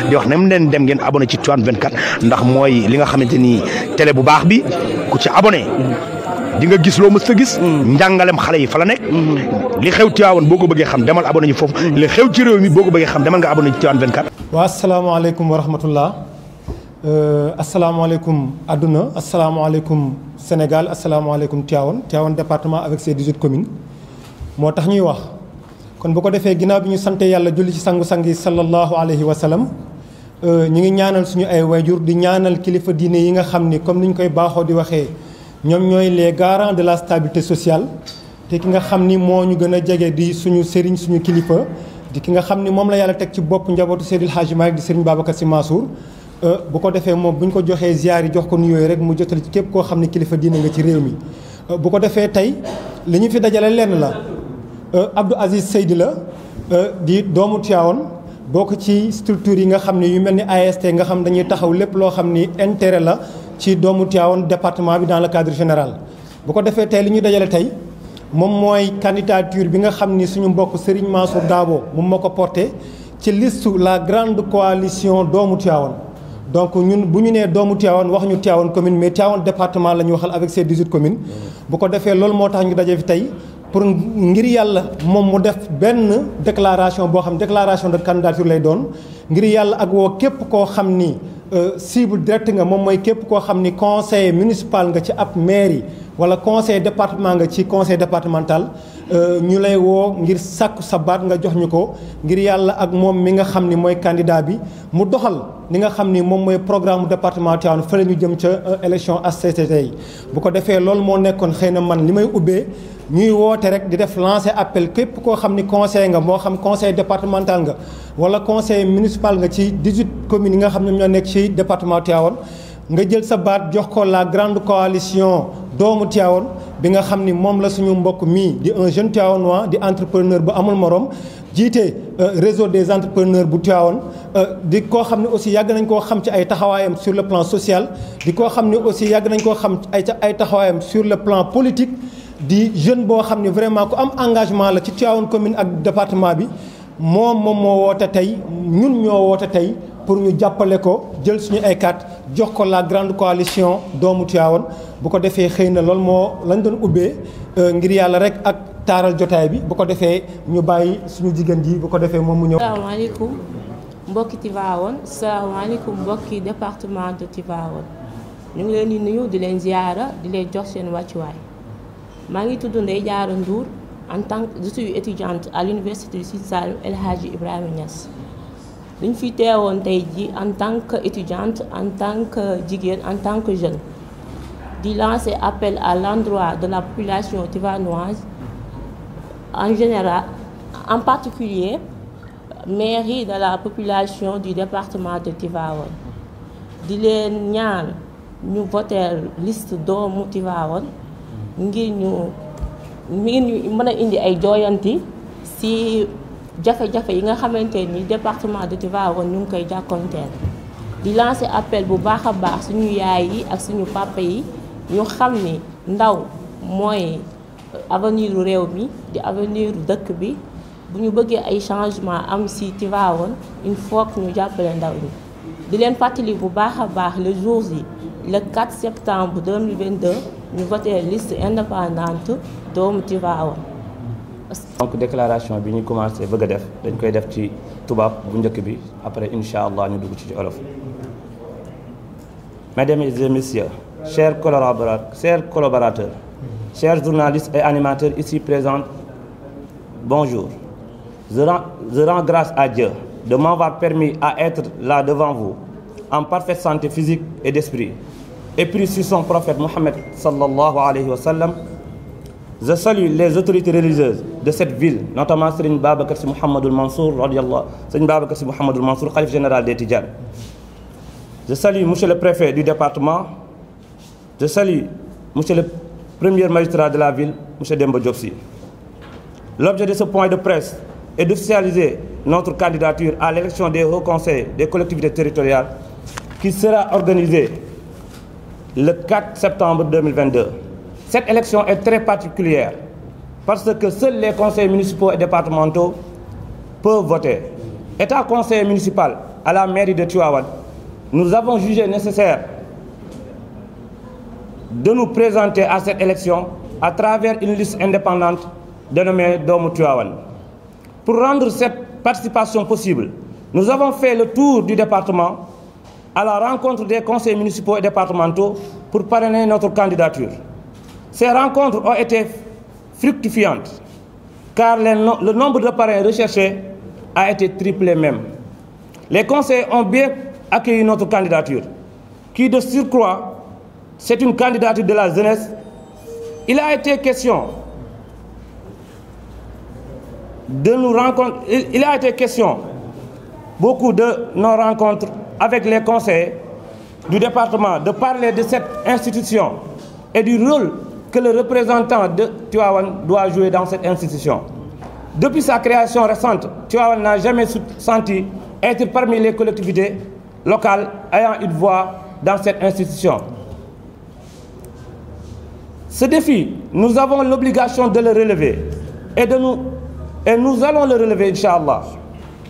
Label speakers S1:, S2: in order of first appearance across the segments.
S1: di wax ne mu leen dem ngeen abonné ci Tivaouane 24 ndax mooy li nga xamante ni télé bu baax bi ku ci abonné di nga gis loo mës a gis njàngalem xale yi fa la nekk li xew Tivaouane boo ko bëggee xam demal abonné ci foofu li xew ci réew mi boo ko bëggee xam demal nga abonné ci Tivaouane 24.
S2: waaw asalaamaaleykum wa rahmatullah asalaamaaleykum adduna asalaamaaleykum Sénégal asalaamaaleykum Tivaouane département avec ses 18 communes moo tax ñuy wax kon bu ko defee ginnaaw bi ñu sante yàlla julli ci sangu-sang yi sallallahu alayhi wa sallam ñu ngi ñaanal suñu ay wayjur di ñaanal kilifa diine yi nga xam ni comme ni ñu koy baaxoo di waxee ñoom ñooy les garants de la stabilité sociale te ki nga xam ni moo ñu gën a jege di suñu sëriñ suñu kilifa di ki nga xam ni moom la yàlla teg ci bopp njabootu Seydil Hadji Malick di sëriñ Babacar Sy Mansour bu ko defee moom bu ñu ko joxee ziar yi jox ko nuyooyu rek mu jotal ci képp koo xam ni kilifa diine nga ci réew mi bu ko defee tey li ñu fi dajale lenn la Abdou Aziz Seydi la di doomu Tivaouane bokk ci structure yi nga xam ne yu mel ni AST nga xam dañuy taxaw lépp loo xam ni intérêt la ci doomu Tivaouane département bi dans le cadre général. bu ko defee tey li ñuy dajale tey moom mooy candidature bi nga xam ni suñu mbokk Serigne Mansour Dabo moom moo ko porté ci liste la grande coalition doomu Tivaouane. donc ñun bu ñu nee doomu Tivaouane wax ñu Tivaouane commune mais Tivaouane département la ñu waxal avec ses 18 communes. bu ko defee loolu moo tax ñu daje fi tey. pour ngir yàlla moom mu def benn déclaration boo xam déclaration de candidature lay doon ngir yàlla ak woo képp koo xam ni cible direct nga moom mooy képp koo xam ni conseiller municipal nga ci ab mairie wala conseiller département nga ci conseil départemental ñu lay woo ngir sàkku sa baat nga jox ñu ko ngir yàlla ak moom mi nga xam ni mooy candidat bi mu doxal li nga xam ni moom mooy programme département Tivaouane fële ñu jëm ca élection HCCT yi bu ko defee loolu moo nekkoon xëy na man li may ubbee ñuy woote rek di def lancer appel képp koo xam ni conseil nga moo xam conseil départemental nga wala conseil municipal nga ci 18 communes yi nga xam ne ñoo nekk ci département Tivaouane nga jël sa baat jox ko la grande coalition doomu Tivaouane bi nga xam ni moom la suñu mbokk mii di un jeune Tivaouanois di entrepreneur bu amul morom jiite réseau des entrepreneurs bu Tivaouane di koo xam ne aussi yàgg nañ koo xam ci ay taxawaayam sur le plan social di koo xam ne aussi yàgg nañ koo xam ay taxawaayam sur le plan politique di jeune boo xam ne vraiment ku am engagement la ci Tivaouane commune ak département bi moom moo woote tey ñun ñoo woote tey pour ñu jàppale ko jël suñu ay carte jox ko la grande coalition doomu Tivaouane bu ko defee xëy na loolu moo lañ doon ubbee ngir yàlla rek ak taaral jotaay bi bu ko defee ñu bàyyi suñu jigéen ji bu ko defee moom mu ñëw.
S3: salaamaaleykum mbokki Tivaouane salaamaaleykum mbokki département de Tivaouane ñu ngi leen di nuyu di leen ziara di leen jox seen wàccuwaay. maa ngi tudd Ndeye Diarra Ndour en tant que je suis étudiante à l'université du Sine Saloum El Hadji Ibrahima Niass dañ fi teewoon tey ji en tant que étudiante en tant que jigéen en tant que jeune di lancer appel à l'endroit de la population tivaouanoise en général en particulier mairie de la population du département de Tivaouane di leen ñaan ñu voter liste doomu Tivaouane ngir ñu mën a indi ay jooyanti ci jafe-jafe yi nga xamante ni département de Tivaouane ñu ngi koy jàkkoonteel di lancer appel bu baax a baax suñu yaay yi ak suñu papa yi ñu xam ni ndaw mooy avenir u réew mi di avenir u dëkk bi bu ñu bëggee ay changement am ci Tivaouane il faut que ñu jàppale ndaw ñi di leen fàttali bu baax a baax le jour yi le 4 septembre 2022 ñu voté liste indépendante doomu Tivaouane.
S4: donc déclaration bi ñu commencé bëgg a def dañ koy def ci tubaab bu njëkk bi après incha allah ñu dugg ci olof. Mesdames et messieurs, chers collaborateurs, chers journalistes et animateurs ici présents, bonjour. Je rends grâce à Dieu de m'avoir permis à être là devant vous en parfaite santé physique et d'esprit. Et puis sur son prophète Mohammed sallallahu alayhi wa sallam, je salue les autorités religieuses de cette ville, notamment Serigne Babacar Sy Mouhamadoul Mansour radiyallahu Serigne Babacar Sy Mouhamadoul Mansour, khalife général des Tidjanes. Je salue monsieur le préfet du département, je salue monsieur le premier magistrat de la ville, monsieur Demba Diop Sy. L'objet de ce point de presse est d'officialiser notre candidature à l'élection des hauts conseils des collectivités territoriales qui sera organisée le 4 septembre 2022. Cette élection est très particulière parce que seuls les conseils municipaux et départementaux peuvent voter. Étant conseiller municipal à la mairie de Tivaouane, nous avons jugé nécessaire de nous présenter à cette élection à travers une liste indépendante dénommée Doomu Tivaouane. Pour rendre cette participation possible, nous avons fait le tour du département à la rencontre des conseils municipaux et départementaux pour parrainer notre candidature. Ces rencontres ont été fructifiantes, car le nombre de parrains recherchés a été triplé même. Les conseils ont bien accueilli notre candidature, qui de surcroît, c'est une candidature de la jeunesse. Il a été question de nous rencontrer, il a été question beaucoup de nos rencontres avec les conseillers du département de parler de cette institution et du rôle que le représentant de Tivaouane doit jouer dans cette institution. Depuis sa création récente, Tivaouane n'a jamais senti être parmi les collectivités locales ayant une voix dans cette institution. Ce défi, nous avons l'obligation de le relever et nous allons le relever, Inch'Allah.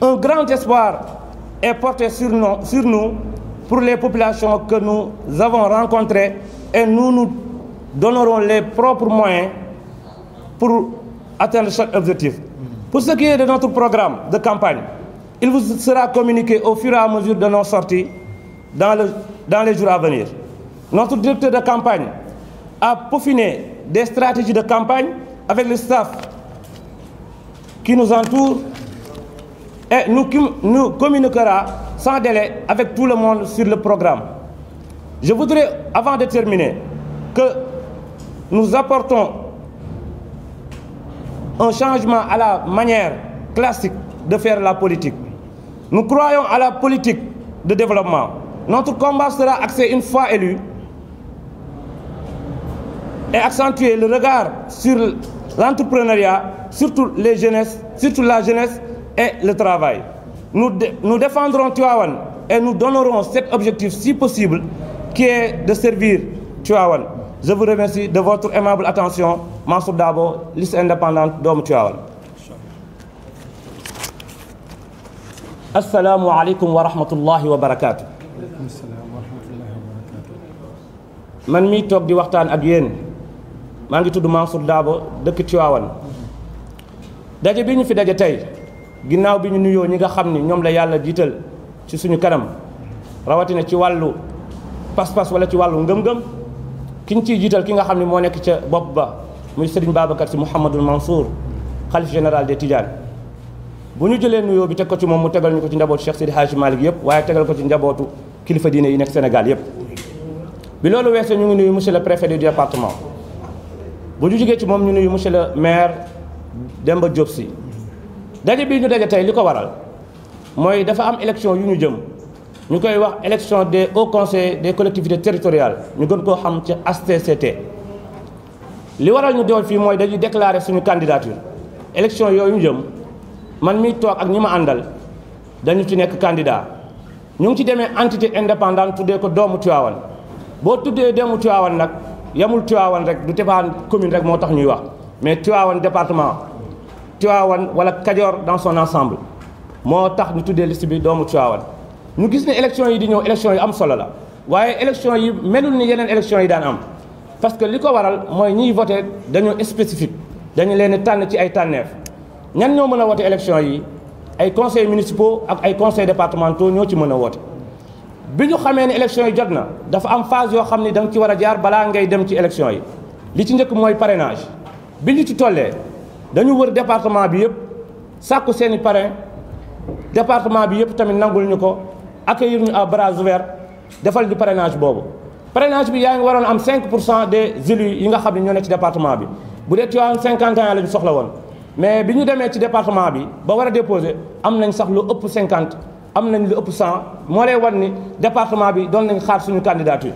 S4: Un grand espoir est porté sur nous pour les populations que nous avons rencontrées et nous donnerons les propres moyens pour atteindre chaque objectif. Pour ce qui est de notre programme de campagne, il vous sera communiqué au fur et à mesure de nos sorties dans les jours à venir. Notre directeur de campagne a peaufiné des stratégies de campagne avec le staff qui nous entoure et nous communiquera sans délai avec tout le monde sur le programme. Je voudrais, avant de terminer, que nous apportons un changement à la manière classique de faire la politique. Nous croyons à la politique de développement. Notre combat sera axé une fois élu et accentuer le regard sur l'entrepreneuriat, surtout la jeunesse et le travail. Nous défendrons Tivaouane et nous donnerons cet objectif si possible qui est de servir Tivaouane. Je vous remercie de votre aimable attention. Mansour Dabo, liste indépendante Doomu Tivaouane. Assalamu alaikum wa rahmatullahi wa barakatuh. Man mi toog di waxtaan ak yéen maa ngi tudd Mansour Dabo dëkk Tivaouane. daje bi ñu fi daje tey ginnaaw bi ñu nuyoo ñi nga xam ni ñoom la yàlla jiital ci suñu kanam rawatina ci wàllu pas-pas wala ci wàllu ngëm-ngëm ki ñu ciy jiital ki nga xam ne moo nekk ca bopp ba muy Serigne Babacar Sy Mouhamadul Mansour xalif général des Tidianes. bu ñu jëlee nuyoo bi teg ko ci moom mu tegal ñu ko ci njabootu Cheikh Sidi Hadji Malick yëpp waaye tegal ko ci njabootu kilifa diine yi nekk Sénégal yëpp. bi loolu weesoo ñu ngi nuyu monsieur le préfet du département bu ñu jógee ci moom ñu nuyu monsieur le maire Demba Diop Sy. daje bii ñu daje tey li ko waral mooy dafa am élection yu ñu jëm ñu koy wax élection des hauts conseils des collectivités territoriales ñu gën koo xam ci HCCT. li waral ñu doon fii mooy dañuy déclarer suñu candidature élection yooyu ñu jëm man miy toog ak ñi ma àndal dañu ci nekk candidat ñu ngi ci demee entité indépendante tuddee ko Doomu Tivaouane. boo tuddee Doomu Tivaouane nag yamul Tivaouane rek du Tivaouane commune rek moo tax ñuy wax mais Tivaouane département Tivaouane wala Kajoor dans son ensemble moo tax ñu tuddee liste bi Doomu Tivaouane. ñu gis ne élection yi di ñëw élection yi am solo la waaye élection yi melul ni yeneen élection yi daan am parce que li ko waral mooy ñiy voté dañoo spécifique dañu leen di tànn ci ay tànneef ñan ñoo mën a wote élection yi ay conseils municipaux ak ay conseils départementaux ñoo ci mën a wote. bi ñu xamee ne élection yi jot na dafa am phase yoo xam ni da nga ci war a jaar balaa ngay dem ci élection yi li ci njëkk mooy parrainage bi ñu ci tollee dañu wër département bi yëpp sàkku seeni parrain département bi yëpp tamit nangul ñu ko accueillir ñu à bras ouverts defal ñu parrainage boobu. parrainage bi yaa ngi waroon am 5% des élus yi nga xam ne ñoo nekk ci département bi bu dee Tivaouane 51 la ñu soxla woon mais bi ñu demee ci département bi ba war a déposer am nañ sax lu ëpp 50 am nañ lu ëpp 100 moo lay wan ni département bi doon nañ xaar suñu candidature.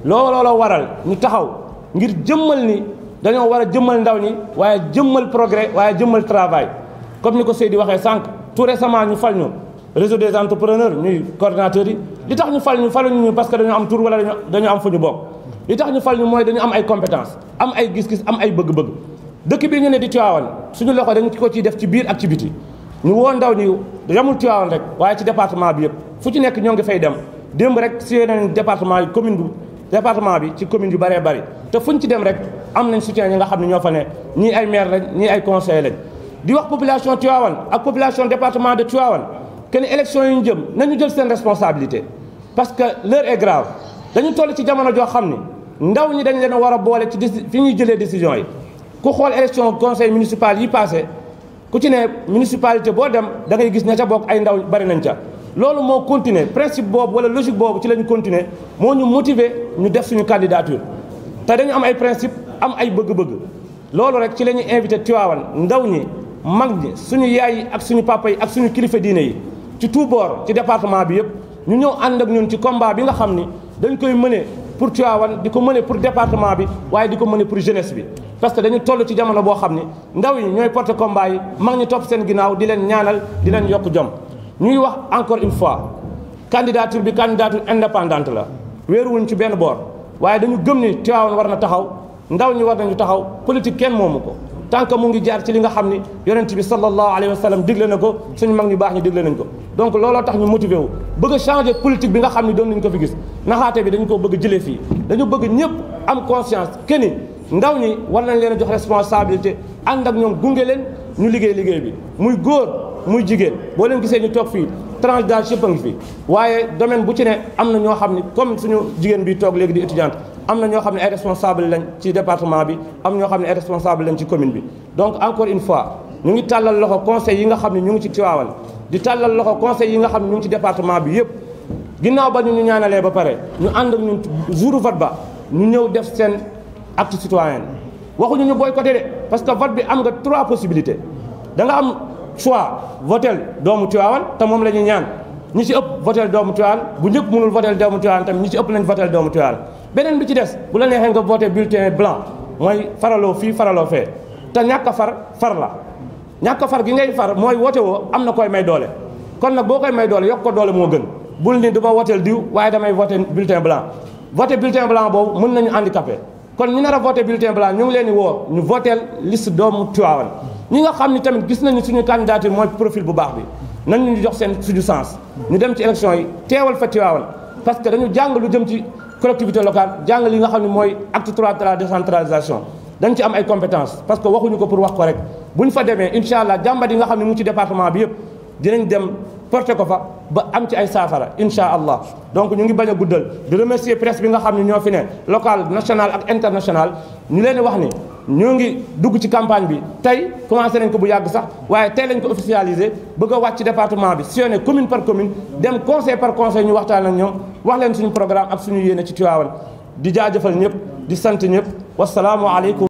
S4: looloo waral ñu taxaw ngir jëmmal ni dañoo war a jëmmal ndaw ñi waaye jëmmal progrès waaye jëmmal travail comme ni ko Seydi waxee sànq tout récemment ñu fal ñu réseau des entrepreneurs ñuy coordinateurs yi li tax ñu faluñu ñu parce que dañu am tur wala dañu am fu ñu bokk li tax ñu fal ñu mooy dañu am ay compétences am ay gis-gis am ay bëgg-bëgg dëkk bi ñu ne di Tivaouane suñu loxo dañ ko ciy def ci biir ak ci biti ñu woo ndaw ñi yamul Tivaouane rek waaye ci département bi yëpp fu ci nekk ñoo ngi fay dem démb rek si yeneen département yi département bi ci commune yu bëree bëri te fuñ ci dem rek am nañ soutien ñi nga xam ne ñoo fa ne ñii ay maire lañ ñii ay conseillers lañ di wax population Tivaouane ak population département de Tivaouane que ni élection yi ñu jëm nañu jël seen responsabilité parce que l'heure est grave dañu toll ci jamono joo xam ni ndaw ñi dañ leen a war a boole ci fi ñuy jëlee décision yi ku xool élection conseil municipal yi passé ku ci ne municipalité boo dem da ngay gis ña ca bokk ay ndaw bari nañ ca loolu moo continuer principe boobu wala logique boobu ci la ñu continuer moo ñu motiver ñu def suñu candidature te dañu am ay principe am ay bëgg-bëgg loolu rek ci la ñuy invité Tivaouane ndaw ñi mag ñi suñu yaay yi ak suñu papa yi ak suñu kilifa diine yi ci tout bord ci département bi yëpp ñu ñëw ànd ak ñun ci combat bi nga xam ni dañ koy mëne pour Tivaouane di ko mëne pour département bi waaye di ko mëne pour jeunesse bi parce que dañu toll ci jamono boo xam ni ndaw yi ñooy porter combat yi mag ñi topp seen ginnaaw di leen ñaanal di leen yokk jom ñuy wax encore une fois candidature bi candidature indépendante la wéeruwuñ ci benn boor waaye dañu gëm ni Tivaouane war na taxaw ndaw ñi war nañu taxaw politique kenn moomu ko tant que mu ngi jaar ci li nga xam ni yonent bi sallallahu alayhi wa sallam digle na ko suñu mag ñu baax ñi digle nañ ko donc looloo tax ñu motivé wu bëgg a changer politique bi nga xam ni doon nañ ko fi gis naxaate bi dañu ko bëgg jëlee fii dañu bëgg ñëpp am conscience que ni ndaw ñi war nañ leen a jox responsabilité ànd ak ñoom gunge leen ñu liggéey bi muy góor muy jigéen boo leen gisee ñu toog fii tranche d'âge yëpp a ngi fi waaye domaine bu ci ne am na ñoo xam ni comme suñu jigéen bi toog léegi di étudiante am na ñoo xam ne ay responsable lañ ci département bi am ñoo xam ne ay responsable lañ ci commune bi donc encore une fois ñu ngi tàllal loxo conseil yi nga xam ne ñu ngi ci Tivaouane di tàllal loxo conseil yi nga xam ne ñu ngi ci département bi yëpp ginnaaw ba ñu ñaanalee ba pare ñu ànd ak ñun jour vote ba ñu ñëw def seen acte citoyen waxuñu ñu boycotté de parce que vote bi am nga 3 possibilités da nga am choix votel doomu Tivaouane te moom la ñuy ñaan ñi ci ëpp votel doomu Tivaouane bu ñëpp mënul votel doomu Tivaouane tamit ñi ci ëpp nañ votel doomu Tivaouane beneen bi ci des bu la neexee nga voté bulletin blanc mooy faraloo fii faraloo fee te ñàkk a far la ñàkk a far gi ngay far mooy wote woo am na koy may doole kon nag boo koy may doole yokk ko doole moo gën bul ni dama woteel diw waaye damay voté bulletin blanc voté bulletin blanc boobu mën nañu handicapé kon ñi nar a voté bulletin blanc ñu ngi leen di woo ñu voteel liste doomu Tivaouane ñi nga xam ni tamit gis nañu suñu candidature mooy profil bu baax bi nañ ñu jox seen suñu sens ñu dem ci élection yi teewal fa Tivaouane parce que dañu jàng lu jëm ci collectivité locale jàng li nga xam ne mooy acte 3 de la décentralisation dañ ci am ay compétences parce que waxuñu ko pour wax ko rek bu ñu fa demee incha allah jàmbat yi nga xam ne mu ngi ci département bi yëpp dinañ dem porté ko fa ba am ci ay saafara incha allah donc ñu ngi bañ a guddal di remercier presse bi nga xam ne ñoo fi ne local national ak international ñu leen di wax ni ñoo ngi dugg ci campagne bi tey commencé nañ ko bu yàgg sax waaye tey lañ ko officialisé bëgg a wàcc ci département bi sillonné commune par commune dem conseil par conseil ñu waxtaan ak ñoom wax leen suñu programme ak suñu yéene ci Tivaouane di jaajëfal ñëpp di sant ñëpp wasalaamu aleykum